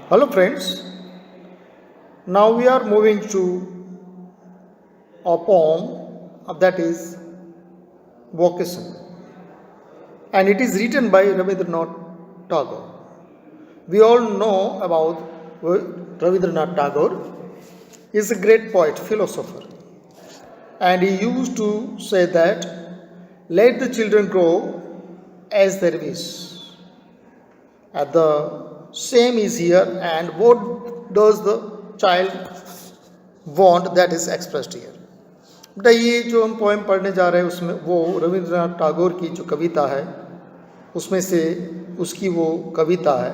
Hello, friends. Now we are moving to a poem that is Vocation, and it is written by Rabindranath Tagore. We all know about Rabindranath Tagore. He is a great poet, philosopher, and he used to say that let the children grow as they wish. And the same is here, and what does the child want that is expressed here. बेटा ये जो हम poem पढ़ने जा रहे हैं उसमें वो रविंद्रनाथ टैगोर की जो कविता है उसमें से उसकी वो कविता है।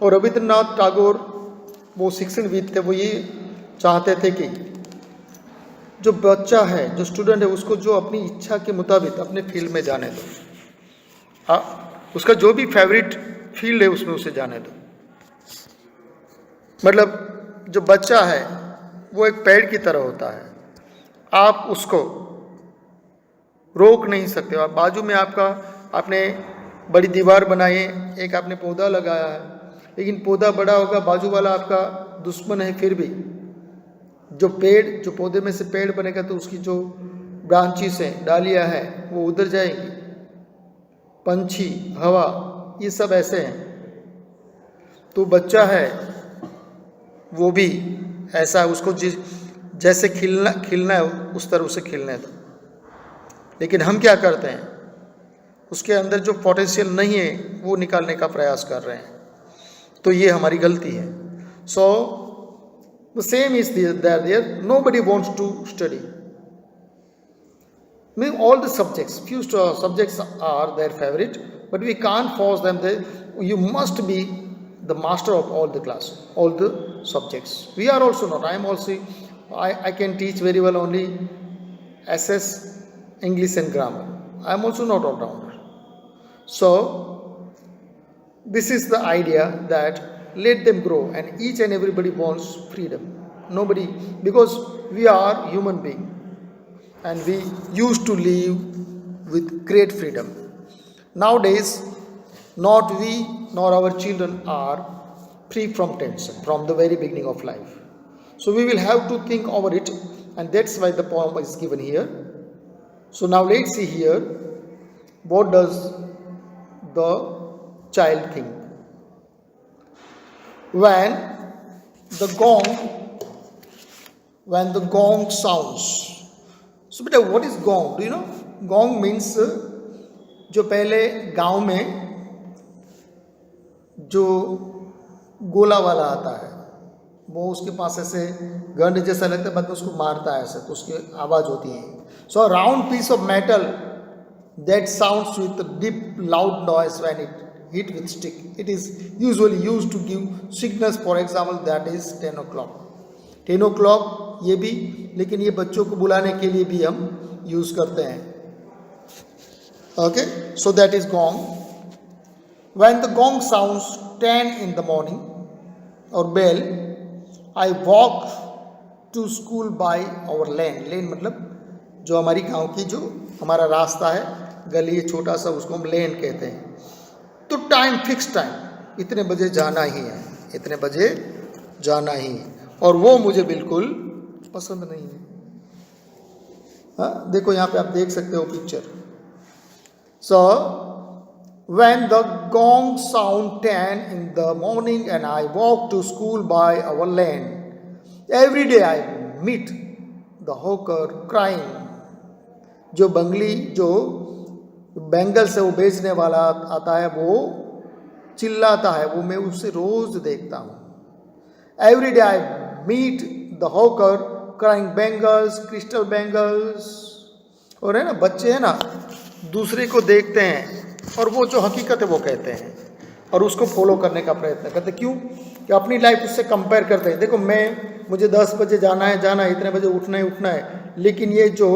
और रविंद्रनाथ टैगोर वो शिक्षणविद थे, वो ये चाहते थे कि जो बच्चा है, जो स्टूडेंट है, उसको जो अपनी इच्छा के मुताबिक अपने फील्ड में जाने दो। हाँ, उसका जो भी फेवरेट फील्ड है उसमें उसे जाने दो। मतलब जो बच्चा है वो एक पेड़ की तरह होता है, आप उसको रोक नहीं सकते। आप बाजू में आपने बड़ी दीवार बनाई है, एक आपने पौधा लगाया है, लेकिन पौधा बड़ा होगा, बाजू वाला आपका दुश्मन है, फिर भी जो पौधे में से पेड़ बनेगा तो उसकी जो ब्रांचेस हैं, डालियाँ हैं, वो उधर जाएंगी। पंछी, हवा, ये सब ऐसे हैं। तो बच्चा है वो भी ऐसा, उसको जैसे खिलना है उस तरह उसे खिलने दो। लेकिन हम क्या करते हैं, उसके अंदर जो पोटेंशियल नहीं है वो निकालने का प्रयास कर रहे हैं, तो ये हमारी गलती है। So the same is there nobody wants to study. Mean all the subjects, few subjects are their favorite, but we can't force them. You must be the master of all the class, all the subjects. We are also not. I am also. I can teach very well only SS, English and grammar. I am also not all-rounder. So this is the idea that let them grow, and each and everybody wants freedom. Nobody, because we are human beings. And we used to live with great freedom. Nowadays, not we nor our children are free from tension from the very beginning of life. So we will have to think over it, and that's why the poem is given here. So now let's see here, what does the child think? When the gong sounds. So बेटा what is gong? Do you know? Gong means जो पहले गांव में जो गोला वाला आता है, वो उसके पास ऐसे गंड जैसा लगता है, बाद में उसको मारता है ऐसे, तो उसकी आवाज़ होती है। So a round piece of metal that sounds with deep loud noise when it hit with stick. It is usually used to give signals. For example that is 10 o'clock। 10 o'clock ये भी, लेकिन ये बच्चों को बुलाने के लिए भी हम यूज़ करते हैं। Okay, so that is gong. When the gong sounds 10 in the morning और bell, I walk to school by our lane. Lane मतलब जो हमारी गांव की जो हमारा रास्ता है, गली है छोटा सा, उसको हम लेन कहते हैं। तो टाइम, फिक्स टाइम, इतने बजे जाना ही है, इतने बजे जाना ही है, और वो मुझे बिल्कुल पसंद नहीं है। हाँ, देखो यहाँ पे आप देख सकते हो picture. So when the gong sound 10 in the morning and I walk to school by our lane, every day I meet the hawker crying। जो बैंगल से वो बेचने वाला आता है, वो चिल्लाता है, वो मैं उससे रोज देखता हूँ। Every day I meet the hawker crying bangles, crystal bangles। और है ना, बच्चे है ना, दूसरे को देखते हैं और वो जो हकीकत है वो कहते हैं और उसको फॉलो करने का प्रयत्न करते हैं। क्यों? कि अपनी लाइफ उससे कंपेयर करते हैं। देखो मुझे 10 बजे जाना है, इतने बजे उठना है, लेकिन ये जो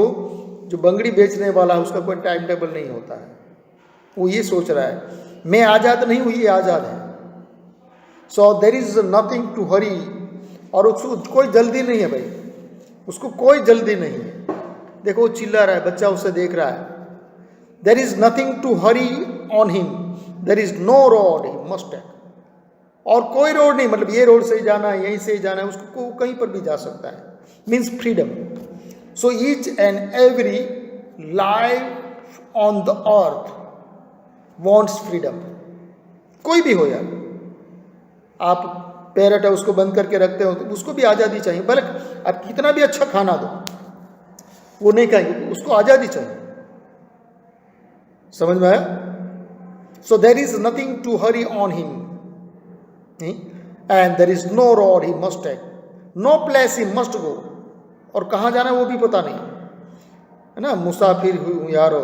बंगड़ी बेचने वाला है उसका कोई टाइम टेबल नहीं होता है। वो ये सोच रहा है मैं आज़ाद नहीं हूँ, ये आज़ाद है। सो देर इज नथिंग टू हरी। और उसको कोई जल्दी नहीं है भाई, उसको कोई जल्दी नहीं है। देखो वो चिल्ला रहा है, बच्चा उसे देख रहा है। There is nothing to hurry on him, there is no road he must take. और कोई रोड नहीं, मतलब ये रोड से ही जाना है, यहीं से ही जाना है, उसको कहीं पर भी जा सकता है, means freedom. So each and every life on the earth wants freedom. कोई भी हो यार, आप पैरट है उसको बंद करके रखते हो तो उसको भी आज़ादी चाहिए, भले आप कितना भी अच्छा खाना दो वो नहीं खाएंगे, उसको आज़ादी चाहिए. समझ में आया? So there is nothing to hurry on him and there is no road he must take, no place he must go. और कहाँ जाना है वो भी पता नहीं है ना. मुसाफिर हूँ यारो,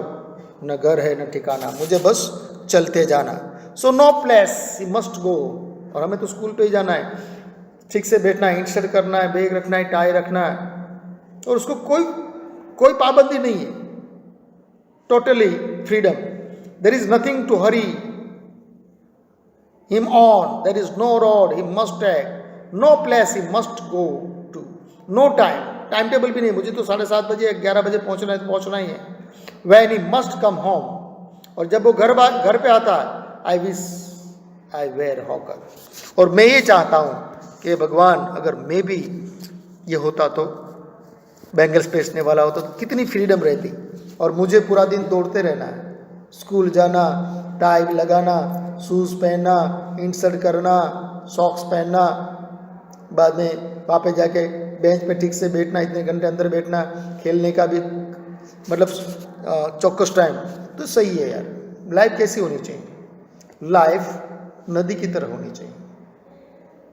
न घर है न ठिकाना, मुझे बस चलते जाना. So no place he must go. और हमें तो स्कूल पे ही जाना है, ठीक से बैठना है, इंसर्ट करना है, बैग रखना है, टाई रखना है, और उसको कोई पाबंदी नहीं है. Totally freedom. There is nothing to hurry him on, there is no road he must take, no place he must go to, no timetable भी नहीं, मुझे तो 7:30 बजे 11 बजे पहुंचना है तो पहुंचना ही है. When he must come home, और जब वो घर पे आता है, I wish I were hawker. और मैं ये चाहता हूँ कि भगवान अगर मैं भी ये होता तो, बैंगल्स बेचने वाला होता तो कितनी फ्रीडम रहती. और मुझे पूरा दिन दौड़ते रहना है, स्कूल जाना, टाई लगाना, शूज़ पहनना, इंसर्ट करना, सॉक्स पहनना, बाद में वहाँ पे जाके बेंच पे ठीक से बैठना, इतने घंटे अंदर बैठना, खेलने का भी मतलब चौकस टाइम. तो सही है यार. लाइफ कैसी होनी चाहिए? लाइफ नदी की तरह होनी चाहिए,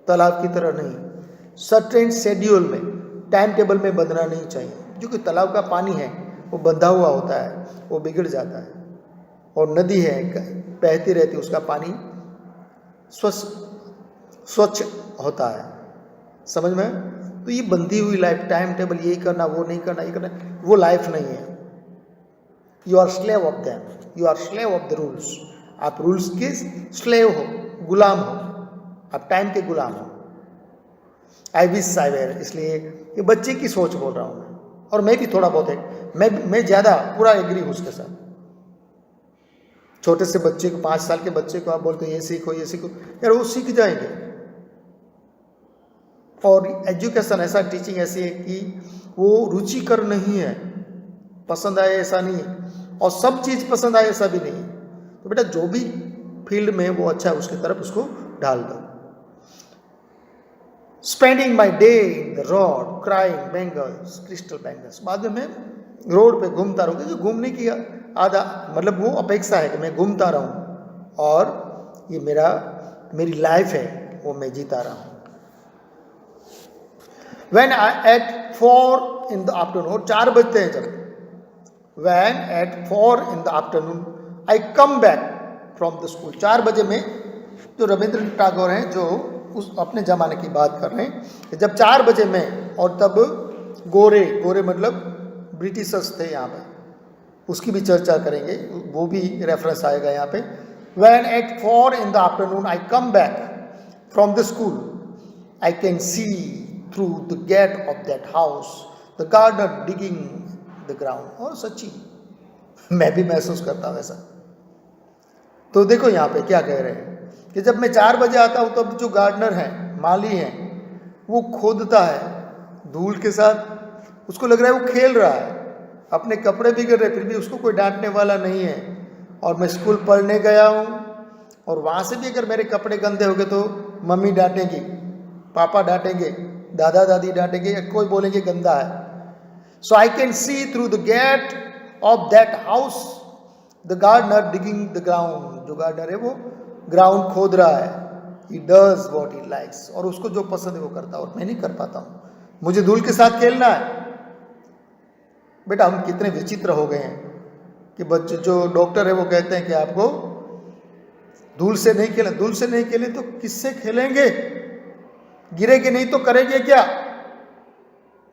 तालाब की तरह नहीं. सर्टेन शेड्यूल में, टाइम टेबल में बंधना नहीं चाहिए. जो कि तालाब का पानी है वो बंधा हुआ होता है, वो बिगड़ जाता है. और नदी है बहती रहती, उसका पानी स्वच्छ होता है. समझ में? तो ये बंधी हुई लाइफ, टाइम टेबल, यही करना वो नहीं करना, ये करना, वो लाइफ नहीं है. You are slave of them, you are slave of the rules. आप रूल्स के स्लेव हो, गुलाम हो, आप टाइम के गुलाम हो. आई विश आई वेयर, इसलिए ये बच्चे की सोच बोल रहा हूँ मैं. और मैं भी थोड़ा बहुत है, मैं ज़्यादा पूरा एग्री हूँ उसके साथ. छोटे से बच्चे को, 5 साल के बच्चे को आप बोलते ये सीखो ये सीखो, यार वो सीख जाएंगे. और एजुकेशन ऐसा, टीचिंग ऐसी है कि वो रुचिकर नहीं है, पसंद आए ऐसा नहीं है, और सब चीज़ पसंद आए ऐसा भी नहीं है. तो बेटा जो भी फील्ड में वो अच्छा है उसकी तरफ उसको ढाल दो. Spending my day in the road crying bangles, crystal bangles. बाद में मैं रोड पे घूमता रहूँगा, जो घूमने की आधा मतलब वो अपेक्षा है कि मैं घूमता रहूँ, और ये मेरी लाइफ है, वो मैं जीता रहा हूँ. When at 4 in the afternoon, और 4 बजते हैं जब, when at 4 in the afternoon I come back from the school. 4 बजे में, जो रविंद्रनाथ टैगोर हैं जो उस अपने ज़माने की बात कर रहे हैं, कि जब 4 बजे में, और तब गोरे मतलब ब्रिटिशर्स थे यहाँ पे, उसकी भी चर्चा करेंगे, वो भी रेफरेंस आएगा यहाँ पे. When at 4 in the afternoon I come back from the school, I can see through the gate of that house the gardener digging the ground. और सच्ची मैं भी महसूस करता हूँ ऐसा. तो देखो यहाँ पे क्या कह रहे हैं कि जब मैं 4 बजे आता हूँ तब जो गार्डनर है, माली है, वो खोदता है धूल के साथ. उसको लग रहा है वो खेल रहा है, अपने कपड़े बिगड़ रहे, फिर भी उसको कोई डांटने वाला नहीं है. और मैं स्कूल पढ़ने गया हूँ, और वहाँ से भी अगर मेरे कपड़े गंदे हो गए तो मम्मी डांटेंगी, पापा डांटेंगे, दादा दादी डांटेंगे, या कोई बोलेंगे गंदा है. So I can see through the gate of that house the gardener digging the ground. जो गार्डनर है वो ग्राउंड खोद रहा है. He does what he likes, और उसको जो पसंद है वो करता है, और मैं नहीं कर पाता हूँ. मुझे धूल के साथ खेलना है. बेटा हम कितने विचित्र हो गए हैं कि बच्चे, जो डॉक्टर है वो कहते हैं कि आपको धूल से नहीं खेलें. धूल से नहीं खेलें तो किससे खेलेंगे? गिरेंगे नहीं तो करेंगे क्या?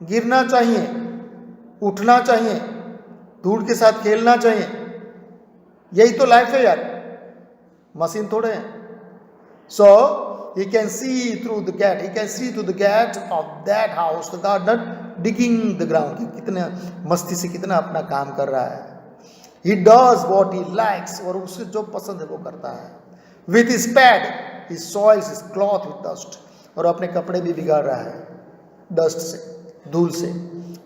गिरना चाहिए, उठना चाहिए, धूल के साथ खेलना चाहिए. यही तो लाइफ है यार, मशीन थोड़े हैं. सो he can see through the gate of that house the gardener digging the ground. कितने मस्ती से कितना अपना काम कर रहा है. he does what he likes, और उसे जो पसंद है वो करता है. with his pad he soils his cloth with dust. और अपने कपड़े भी बिगाड़ रहा है डस्ट से, धूल से.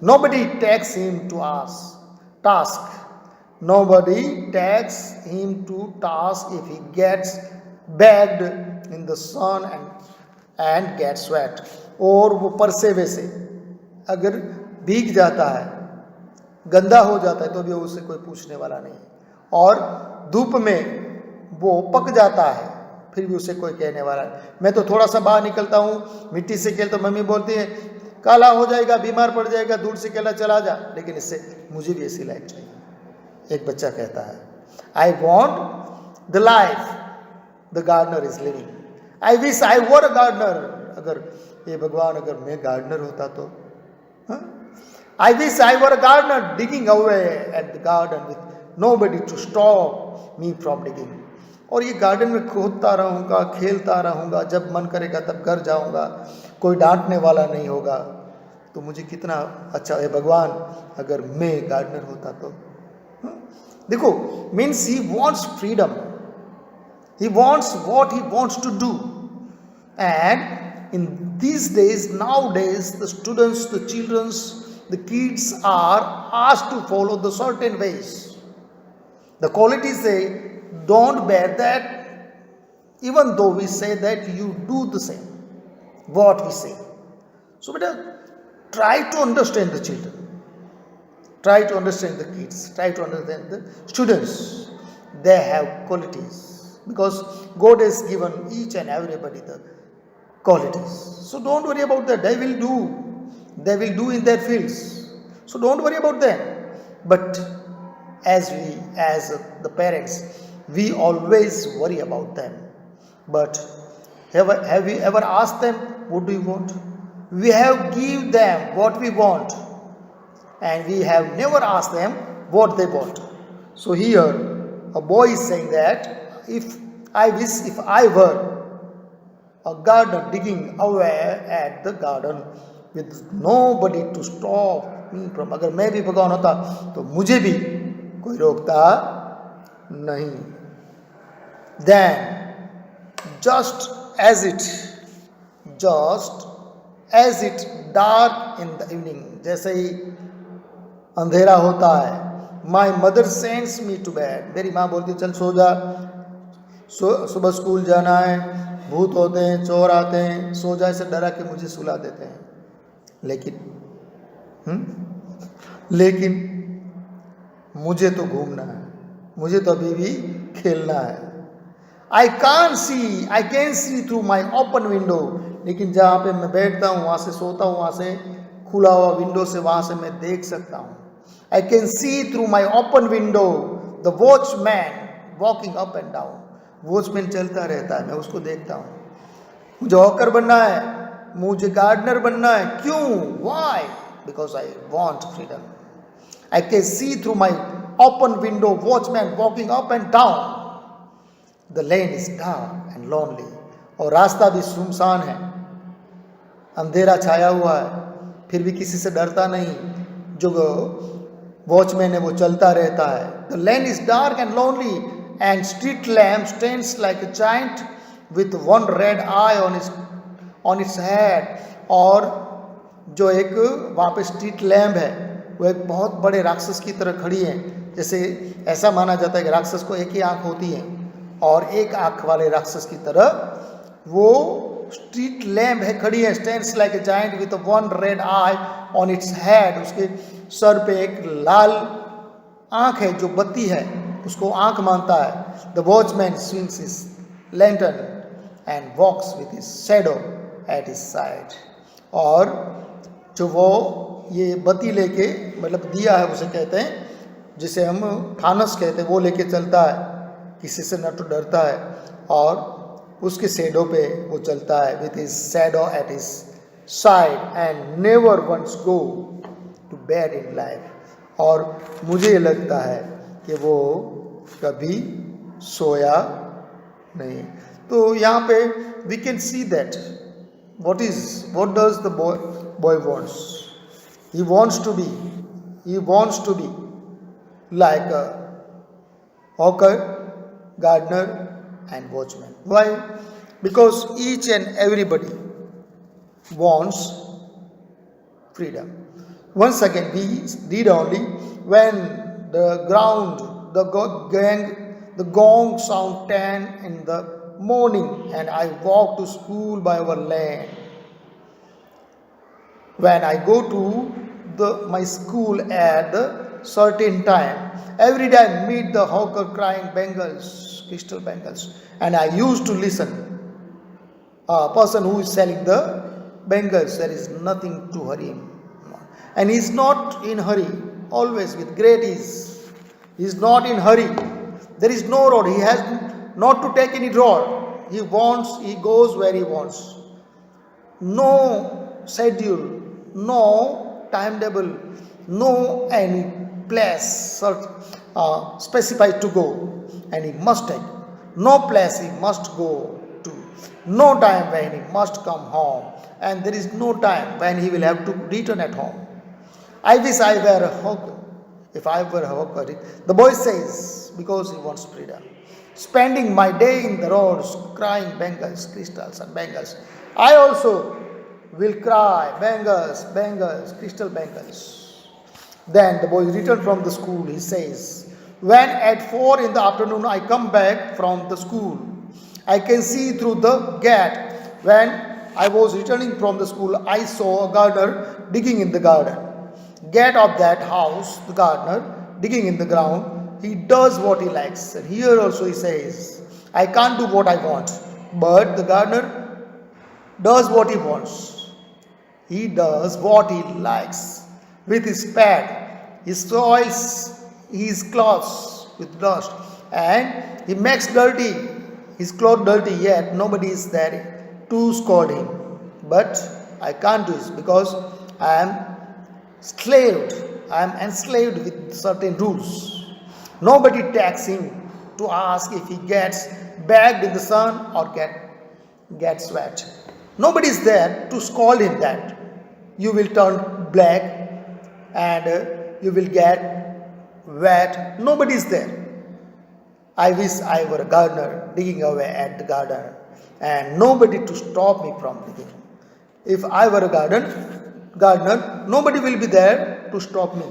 Nobody takes him to task. Nobody takes him to task if he gets bagged in the sun and gets wet. और वो परसेवे से अगर भीग जाता है, गंदा हो जाता है, तो भी उसे कोई पूछने वाला नहीं. और धूप में वो पक जाता है, फिर भी उसे कोई कहने वाला नहीं. मैं तो थोड़ा सा बाहर निकलता हूँ, मिट्टी से खेल, तो मम्मी बोलती है काला हो जाएगा, बीमार पड़ जाएगा, दूर से खेला चला जा. लेकिन इससे मुझे भी ऐसी लाइफ चाहिए. एक बच्चा कहता है I want the life the gardener is living. I wish I were a gardener. अगर ये भगवान, अगर मैं गार्डनर होता तो. I wish I were a gardener digging away at the garden with nobody to stop me from digging. और ये garden में खोदता रहूँगा, खेलता रहूँगा, जब मन करेगा तब घर जाऊँगा, कोई डांटने वाला नहीं होगा. तो मुझे कितना अच्छा है भगवान अगर मैं गार्डनर होता तो. देखो, means he wants freedom, he wants what he wants to do. And in these days, nowadays, the students, the children's, the kids are asked to follow the certain ways. The qualities say, don't bear that, even though we say that you do the same, what we say. So, beta, try to understand the children, try to understand the kids, try to understand the students. They have qualities, because God has given each and everybody the qualities. So, don't worry about that. They will do in their fields. So, don't worry about them. But as the parents, we always worry about them. But have you ever asked them, what do you want? We have given them what we want, and we have never asked them what they want. So here a boy is saying that if I were a gardener digging away at the garden with nobody to stop me from. अगर मैं भी भगवान होता तो मुझे भी कोई रोकता नहीं. Then just as it dark in the evening, जैसे ही अंधेरा होता है, my mother sends me to bed. मेरी माँ बोलती चल सो जा, सुबह स्कूल जाना है, भूत होते हैं, चोर आते हैं, सो जा, से डरा के मुझे सुला देते हैं. लेकिन मुझे तो घूमना है, मुझे तो अभी भी खेलना है. I can see through my open window. लेकिन जहाँ पे मैं बैठता हूँ, वहाँ से सोता हूँ, वहाँ से खुला हुआ विंडो से, वहाँ से मैं देख सकता हूँ. I can see through my open window the watchman walking up and down. Watchman चलता रहता है, मैं उसको देखता हूँ. मुझे हॉकर बनना है, मुझे गार्डनर बनना है. क्यों? Why? Because I want freedom. I can see through my open window watchman walking up and down. The lane is dark and lonely. और रास्ता भी सुनसान है, अंधेरा छाया हुआ है, फिर भी किसी से डरता नहीं. जो वॉचमैन है वो चलता रहता है. The lane is dark and lonely, and street lamp stands like a giant with one red eye on its head. और जो एक वहाँ पे स्ट्रीट लैम्प है, वो एक बहुत बड़े राक्षस की तरह खड़ी है. जैसे ऐसा माना जाता है कि राक्षस को एक ही आँख होती है, और एक आँख वाले राक्षस की तरह वो स्ट्रीट लैम्प है, खड़ी है. Stands like a giant with one red I on its head. उसके सर पे एक लाल आँख है, जो बत्ती है उसको आँख मानता है. The watchman swings his lantern and walks with his shadow at his side. और जो वो ये बत्ती लेके, मतलब दिया है उसे कहते हैं, जिसे हम फानस कहते हैं, वो लेके चलता है, किसी से न तो डरता है, और उसके शैडो पे वो चलता है. With his shadow at his side and never once go to bed in life. और मुझे ये लगता है कि वो कभी सोया नहीं. तो यहाँ पे we can see that what does the boy wants. He wants to be like a hawker, gardener and watchman. Why? because each and everybody wants freedom. Once again, we read only when the gong sound 10 in the morning, and I walk to school by our lane. When I go to my school at the certain time, every day I meet the hawker crying bangles, crystal bangles, and I used to listen. A person who is selling the bangles, there is nothing to hurry him, and he is not in hurry. Always with great ease, he is not in hurry. There is no road. He has not to take any road. He goes where he wants. No schedule, no timetable, no any place specified to go, and he must take. No place he must go to. No time when he must come home, and there is no time when he will have to return at home. I wish I were a hawker. If I were a hawker, the boy says, because he wants freedom. Spending my day in the roads, crying bangles, crystals, and bangles. I also will cry bangles, bangles, crystal bangles. Then the boy returned from the school. He says, when at 4 in the afternoon I come back from the school, I can see through the gate. When I was returning from the school, I saw a gardener digging in the garden. Gate of that house, the gardener digging in the ground, he does what he likes. And here also he says, I can't do what I want, but the gardener does what he wants. He does what he likes with his pad. He soils his clothes with dust, and he makes dirty his clothes dirty, yet nobody is there to scold him. But I can't do this because I am enslaved with certain rules. Nobody takes him to ask if he gets bagged in the sun or gets wet. Nobody is there to scold him that you will turn black and you will get wet. Nobody is there. I wish I were a gardener digging away at the garden, and nobody to stop me from digging. If I were a gardener, nobody will be there to stop me.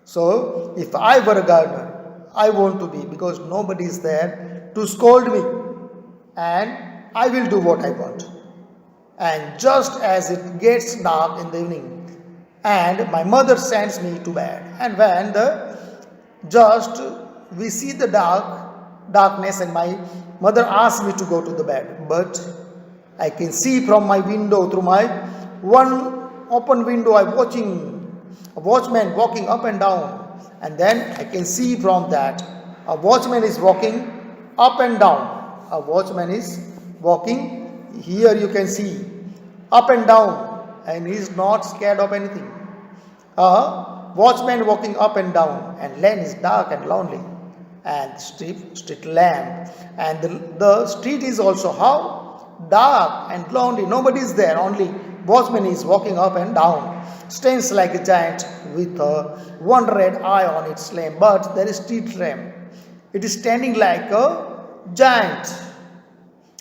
So if I were a gardener, I want to be, because nobody is there to scold me, and I will do what I want. And just as it gets dark in the evening, and my mother sends me to bed, and when we see the darkness, and my mother asks me to go to the bed, but I can see from my window, through my one open window, I'm watching a watchman walking up and down, and then I can see from that a watchman is walking up and down. A watchman is walking, here you can see, up and down, and he is not scared of anything. A watchman walking up and down, and lane is dark and lonely, and street lamp, and the street is also how dark and lonely. Nobody is there, only watchman is walking up and down, stands like a giant with one red eye on its lamp, but there is street lamp. It is standing like a giant,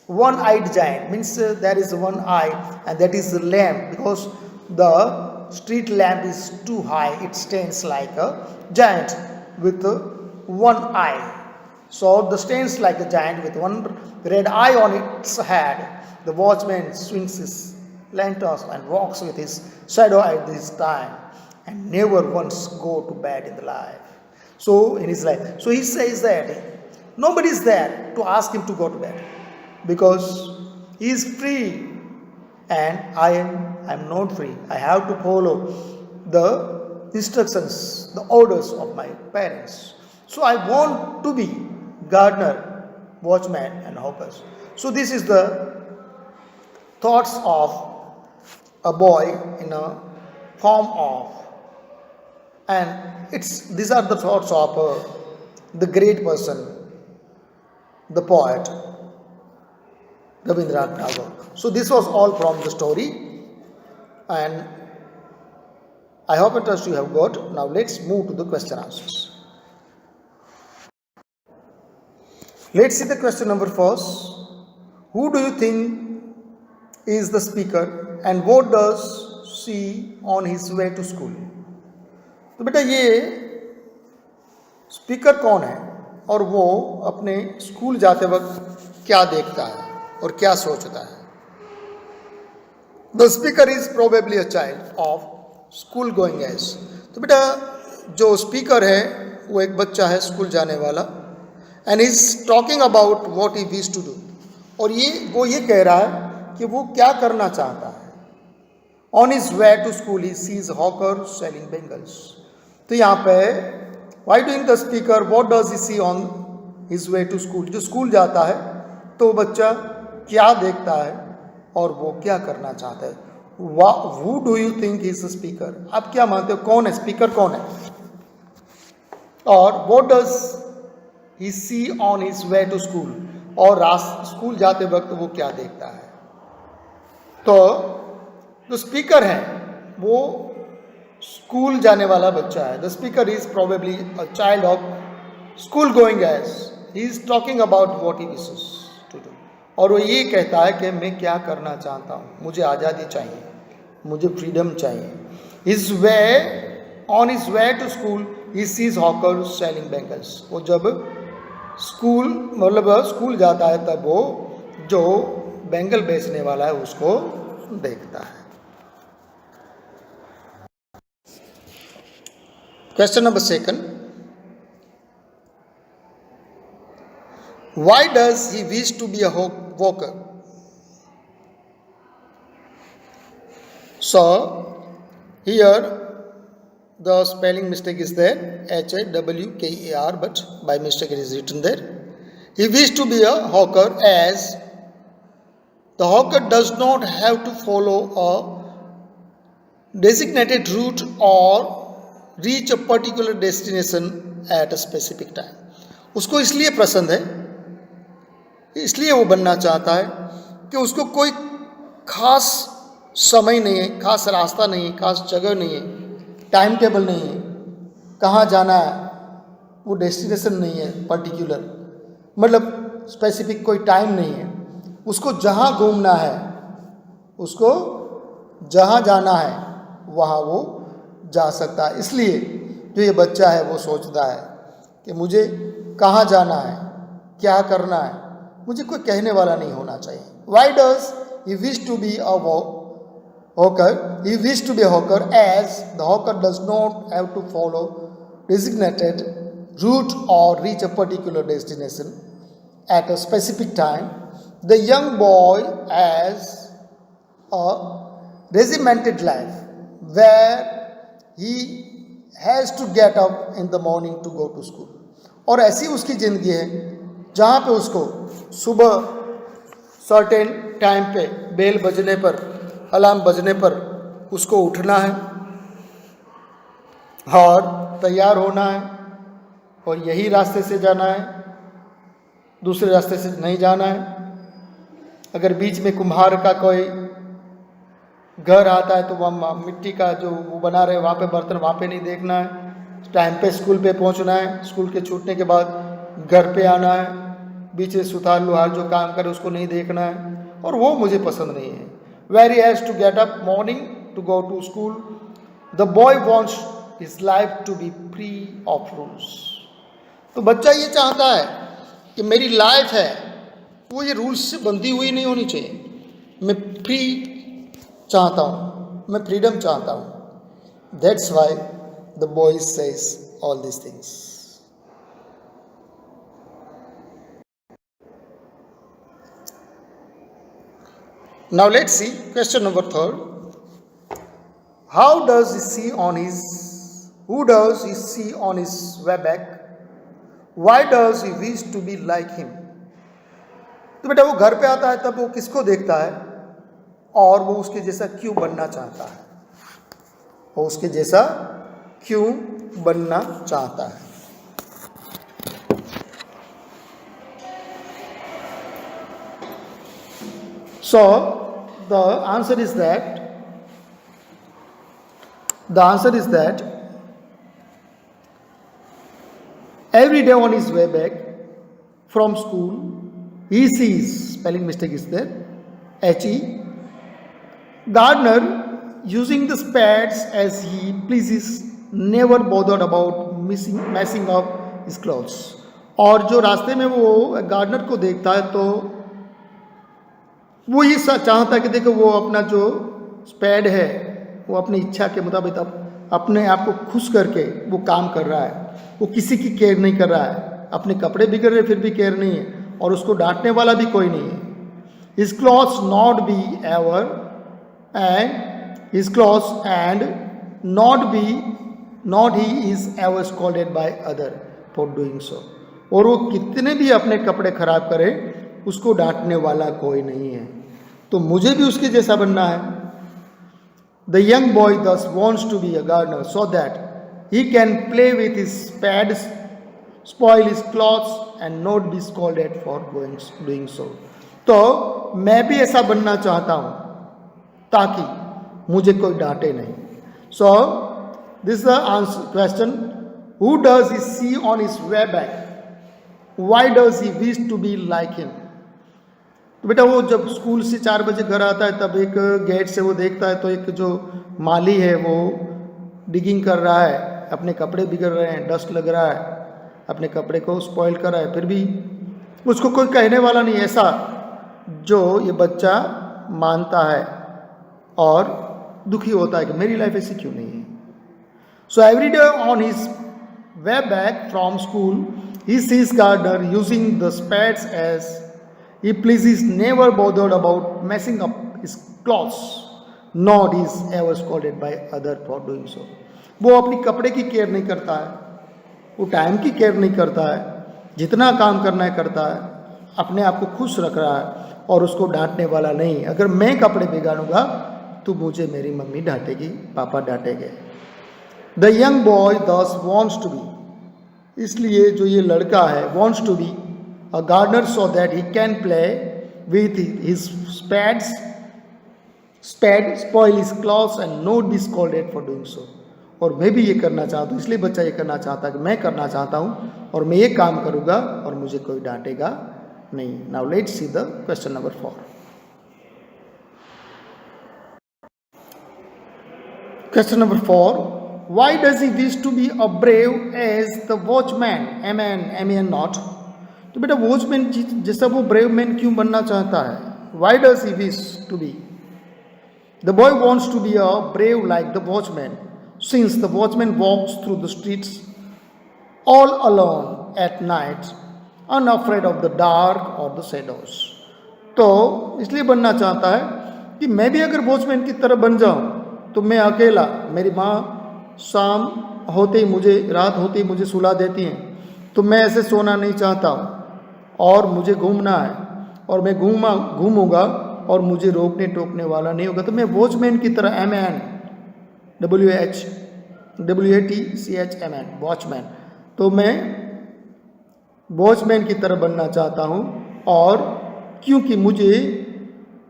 one-eyed giant, means there is one eye, and that is the lamp, because the street lamp is too high. It stands like a giant with one eye. So the stands like a giant with one red eye on its head. The watchman swings his lanterns and walks with his shadow at this time, and never once go to bed in the life. So in his life, so he says that nobody is there to ask him to go to bed, because he is free, and I am not free. I have to follow the instructions, the orders of my parents. So I want to be gardener, watchman, and hawkers. So this is the thoughts of a boy in a form of, and these are the thoughts of the great person, the poet Rabindranath Tagore. So this was all from the story, and I hope and trust you have got. Now let's move to the question answers. Let's see the question number first. Who do you think is the speaker and what does she on his way to school? तो बेटा ये speaker कौन है और वो अपने school जाते वक्त क्या देखता है और क्या सोचता है? The speaker is probably a child of school going age. तो बेटा जो स्पीकर है वो एक बच्चा है स्कूल जाने वाला. And is talking about what he wish to do. और वो ये कह रहा है कि वो क्या करना चाहता है. On his way to school he sees hawker selling bangles. तो यहाँ पे why doing the speaker what does he see on his way to school. जो स्कूल जाता है तो बच्चा क्या देखता है और वो क्या करना चाहता है. Who do you think is the speaker. आप क्या मानते हो कौन है स्पीकर कौन है. और what does he see on his way to school. और स्कूल जाते वक्त वो क्या देखता है. तो जो स्पीकर है वो स्कूल जाने वाला बच्चा है. The speaker is probably a child of school going age. He is talking about what he wishes to do. और वो ये कहता है कि मैं क्या करना चाहता हूँ. मुझे आज़ादी चाहिए, मुझे फ्रीडम चाहिए. His way on his way to school he sees hawker selling bangles. वो जब स्कूल मतलब स्कूल जाता है तब वो जो बैंगल बेचने वाला है उसको देखता है. Question number 2. Why does he wish to be a walker? So here the spelling mistake is there, HAWKER, but by mistake it is written there. He wished to be a hawker as the hawker does not have to follow a designated route or reach a particular destination at a specific time. उसको इसलिए पसंद है, इसलिए वो बनना चाहता है कि उसको कोई खास समय नहीं है, खास रास्ता नहीं है, खास जगह नहीं है, टाइम टेबल नहीं है, कहाँ जाना है वो डेस्टिनेशन नहीं है पर्टिकुलर, मतलब स्पेसिफिक कोई टाइम नहीं है. उसको जहाँ घूमना है, उसको जहाँ जाना है वहाँ वो जा सकता है. इसलिए जो ये बच्चा है वो सोचता है कि मुझे कहाँ जाना है, क्या करना है, मुझे कोई कहने वाला नहीं होना चाहिए. Why does he wish to be a hawker? He wished to be a hawker as the hawker does not have to follow designated route or reach a particular destination at a specific time. The young boy has a regimented life where he has to get up in the morning to go to school. और ऐसी उसकी ज़िंदगी है जहाँ पे उसको सुबह certain time पे बेल बजने पर, अलार्म बजने पर उसको उठना है और तैयार होना है और यही रास्ते से जाना है, दूसरे रास्ते से नहीं जाना है. अगर बीच में कुम्हार का कोई घर आता है तो वहाँ मिट्टी का जो वो बना रहे वहाँ पे बर्तन वहाँ पे नहीं देखना है. टाइम पे स्कूल पे पहुँचना है, स्कूल के छूटने के बाद घर पे आना है, बीच में सुथार लुहार जो काम करे उसको नहीं देखना है. और वो मुझे पसंद नहीं है. Where he has to get up morning to go to school. The boy wants his life to be free of rules. तो बच्चा ये चाहता है कि मेरी लाइफ है वो ये रूल्स से बंधी हुई नहीं होनी चाहिए. मैं फ्री चाहता हूँ, मैं फ्रीडम चाहता हूँ. That's why the boy says all these things. Now let's see question number 3. Who does he see on his way back? Why does he wish to be like him? तो बेटा वो घर पे आता है तब वो किसको देखता है और वो उसके जैसा क्यों बनना चाहता है. वो उसके जैसा क्यों बनना चाहता है. So the answer is that every day on his way back from school he sees, spelling mistake is there, he, gardener using the spades as he pleases, never bothered about messing up his clothes. और जो रास्ते में वो gardener को देखता है तो वो ये चाहता है कि देखो वो अपना जो स्पेड है वो अपनी इच्छा के मुताबिक अपने आप को खुश करके वो काम कर रहा है, वो किसी की केयर नहीं कर रहा है, अपने कपड़े बिगड़ रहे फिर भी केयर नहीं है, और उसको डांटने वाला भी कोई नहीं है. His clothes not be ever and his clothes and not he is ever scolded by other for doing so. और वो कितने भी अपने कपड़े खराब करे उसको डांटने वाला कोई नहीं है. तो मुझे भी उसके जैसा बनना है. The young boy thus wants to be a gardener so that he can play with his spades, spoil his clothes and not be scolded for doing so. तो मैं भी ऐसा बनना चाहता हूँ ताकि मुझे कोई डांटे नहीं. So this is the answer question. Who does he see on his way back? Why does he wish to be like him? तो बेटा वो जब स्कूल से 4 बजे घर आता है तब एक गेट से वो देखता है तो एक जो माली है वो डिगिंग कर रहा है, अपने कपड़े बिगड़ रहे हैं, डस्ट लग रहा है, अपने कपड़े को स्पॉइल कर रहा है, फिर भी उसको कोई कहने वाला नहीं. ऐसा जो ये बच्चा मानता है और दुखी होता है कि मेरी लाइफ ऐसी क्यों नहीं है. So every day on his way back from school he sees gardener using the spades as he pleases, never bothered about messing up his clothes, nor is ever scolded by other for doing so. वो अपनी कपड़े की care नहीं करता है, वो time की care नहीं करता है, जितना काम करना है करता है, अपने आप को खुश रख रहा है और उसको डांटने वाला नहीं. अगर मैं कपड़े बिगाड़ूंगा तो मुझे मेरी मम्मी डांटेगी, पापा डांटेंगे. The young boy thus wants to be, इसलिए जो ये लड़का है wants to be a gardener so that he can play with his spade, spoil his clothes and not be scolded for doing so. और मैं भी ये करना चाहता हूँ, इसलिए बच्चा ये करना चाहता है कि मैं करना चाहता हूँ और मैं ये काम करूँगा और मुझे कोई डांटेगा नहीं. Now let's see the question number 4. Question number 4. Why does he wish to be a brave as the watchman? M-A-N not. तो बेटा वॉचमैन जैसा वो ब्रेव मैन क्यों बनना चाहता है? Why does he wish to be? The boy wants to be a brave like the watchman, since the watchman walks through the streets all alone at night, unafraid of the dark or the shadows. तो इसलिए बनना चाहता है कि मैं भी अगर watchman की तरह बन जाऊं तो मैं अकेला, मेरी माँ शाम होते ही मुझे, रात होते ही मुझे सुला देती हैं, तो मैं ऐसे सोना नहीं चाहता हूँ और मुझे घूमना है और मैं घूमूंगा और मुझे रोकने टोकने वाला नहीं होगा. तो मैं वॉचमैन की तरह M-A-N W-A-T-C-H-M-A-N वॉचमैन, तो मैं वॉचमैन की तरह बनना चाहता हूँ. और क्योंकि मुझे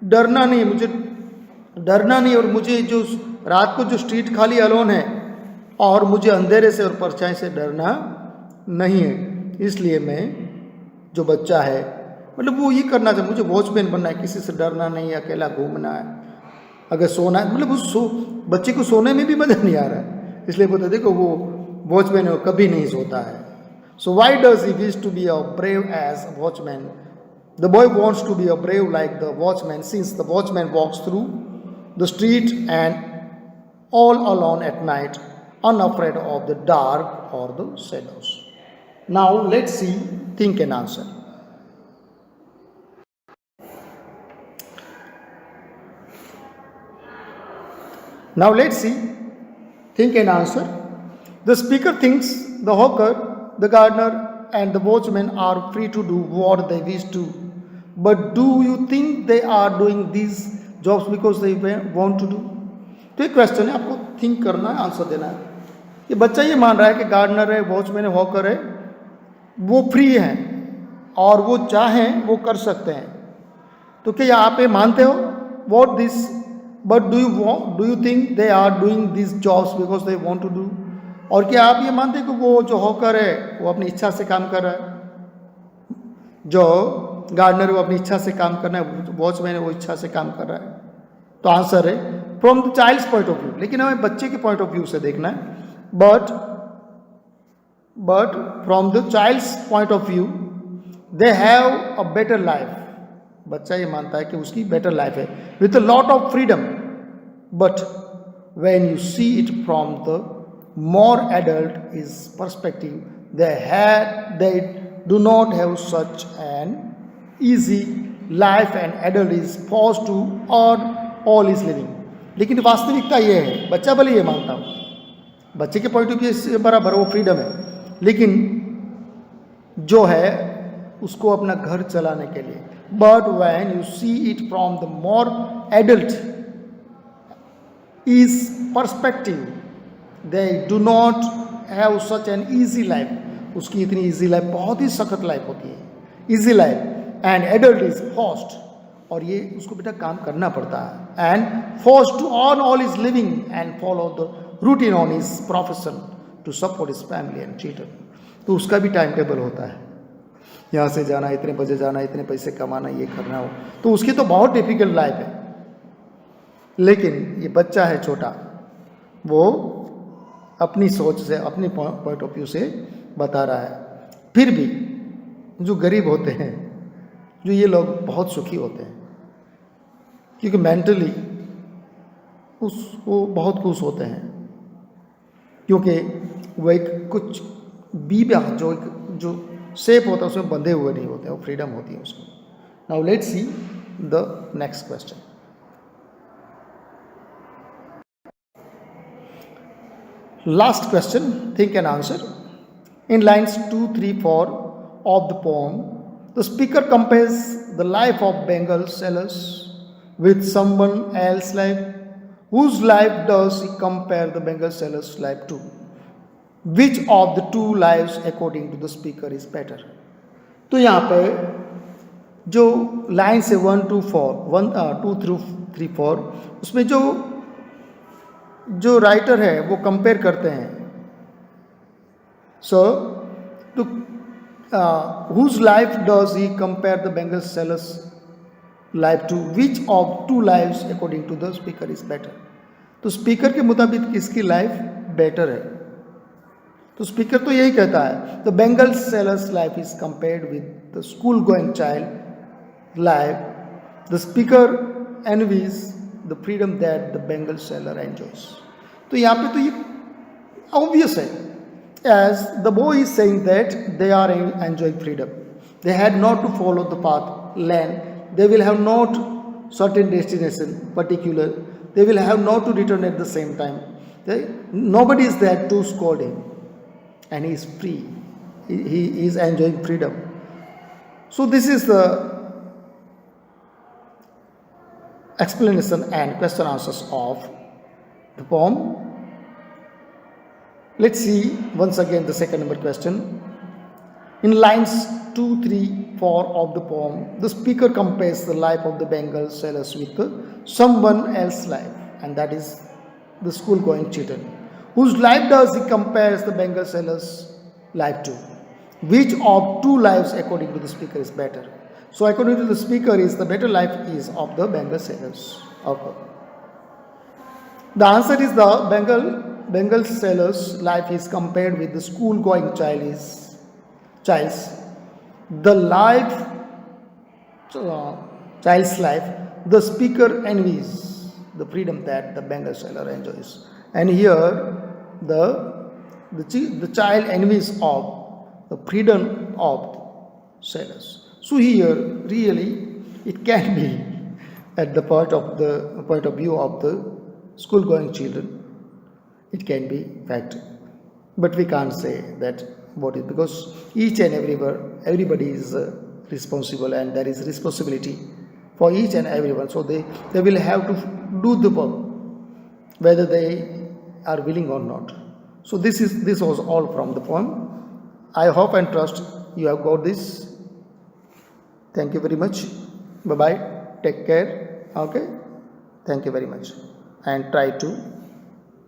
डरना नहीं और मुझे जो रात को जो स्ट्रीट खाली अलोन है और मुझे अंधेरे से और परछाई से डरना नहीं है, इसलिए मैं जो बच्चा है मतलब वो ये करना चाहिए, मुझे वॉचमैन बनना है, किसी से डरना नहीं, अकेला घूमना है. अगर सोना है मतलब उस बच्चे को सोने में भी मज़ा नहीं आ रहा है, इसलिए बोलते देखो वो वॉचमैन है, वो कभी नहीं सोता है. So why does he wish to be a brave as a watchman? The boy wants to be a brave like the watchman, since the watchman walks through the street and all alone at night, unafraid of the dark or the shadows. Now let's see, think and answer. Now let's see, think and answer. The speaker thinks the hawker, the gardener and the watchman are free to do what they wish to. But do you think they are doing these jobs because they want to do? तो एक question है, आपको think करना है, answer देना है. ये बच्चा ये मान रहा है कि गार्डनर है, वॉचमैन है, हॉकर है, वो फ्री हैं और वो चाहें वो कर सकते हैं. तो क्या आप ये मानते हो? What this but do you think they are doing this jobs because they want to do? और क्या आप ये मानते हैं कि वो जो हॉकर है वो अपनी इच्छा से काम कर रहा है? जो गार्डनर वो अपनी इच्छा से काम करना है, वॉचमैन है वो इच्छा से काम कर रहा है। तो आंसर है from the child's point of view, लेकिन हमें बच्चे के पॉइंट ऑफ व्यू से देखना है। But from the child's point of view they have a better life. बच्चा ये मानता है कि उसकी बेटर लाइफ है with a lot of freedom. But when you see it from the more adult is perspective, they do not have such an easy life and adult is forced to earn all his living। लेकिन वास्तविकता ये है, बच्चा भले ये मानता हूँ, बच्चे के पॉइंट ऑफ व्यू से बराबर वो फ्रीडम है, लेकिन जो है उसको अपना घर चलाने के लिए। But when you see it from the more adult is perspective, they do not have such an easy life। उसकी इतनी easy life, बहुत ही सख्त लाइफ होती है easy life, and adult is forced, और ये उसको बेटा काम करना पड़ता है, and forced to earn all his living and follow the routine on his profession to support his family and children। तो उसका भी टाइम टेबल होता है, यहाँ से जाना, इतने बजे जाना, इतने पैसे कमाना, ये करना हो, तो उसकी तो बहुत डिफिकल्ट लाइफ है। लेकिन ये बच्चा है छोटा, वो अपनी सोच से, अपनी पॉइंट ऑफ व्यू से बता रहा है। फिर भी जो गरीब होते हैं, जो ये लोग बहुत सुखी होते हैं, क्योंकि मेंटली वो बहुत खुश होते हैं, क्योंकि वो एक कुछ बीबा जो शेप होता है उसमें बंधे हुए नहीं होते, वो फ्रीडम होती है उसको। Now let's see the next question. Last question, think and answer. In lines 2, 3, 4 of the poem, the speaker compares the life of Bengal sailors with someone else's life. Whose life does he compare the Bengal sailors' life to? Which of the two lives, according to the speaker, is better? तो यहाँ पे जो line से 1 to 4, 2 through 3, 4, उसमें जो writer है वो compare करते हैं। So to whose life does he compare the bangle sellers life to? Which of two lives according to the speaker is better? तो स्पीकर के मुताबिक किसकी लाइफ बेटर है? तो स्पीकर तो यही कहता है, the bangle sellers life is compared with the school going child life. The speaker envies the freedom that the Bengal seller enjoys। तो यहाँ पे तो ये obvious है, as the boy is saying that they are enjoying freedom, they had not to follow the path, land, they will have not certain destination particular, they will have not to return at the same time, nobody is there to scold him, and he is free, he is enjoying freedom। So this is the explanation and question answers of the poem। Let's see once again the second number question. In lines 2, 3, 4 of the poem, the speaker compares the life of the Bengal sailors with someone else's life, and that is the school-going children. Whose life does he compares the Bengal sailors' life to? Which of two lives, according to the speaker, is better? So according to the speaker, is the better life is of the Bengal sailors. Okay. The answer is the Bengal sailors' life is compared with the school-going child's. The life, child's life, the speaker envies the freedom that the Bengal sailor enjoys, and here the child envies of the freedom of sailors. So here, really, it can be at the point of view of the school-going children. It can be fact, but we can't say that what is, because each and everybody is responsible, and there is responsibility for each and everyone. So they will have to do the work, whether they are willing or not. So this was all from the poem. I hope and trust you have got this. Thank you very much. Bye bye. Take care. Okay. Thank you very much. And try to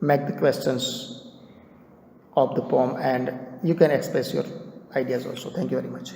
make the questions of the poem, and you can express your ideas also. Thank you very much.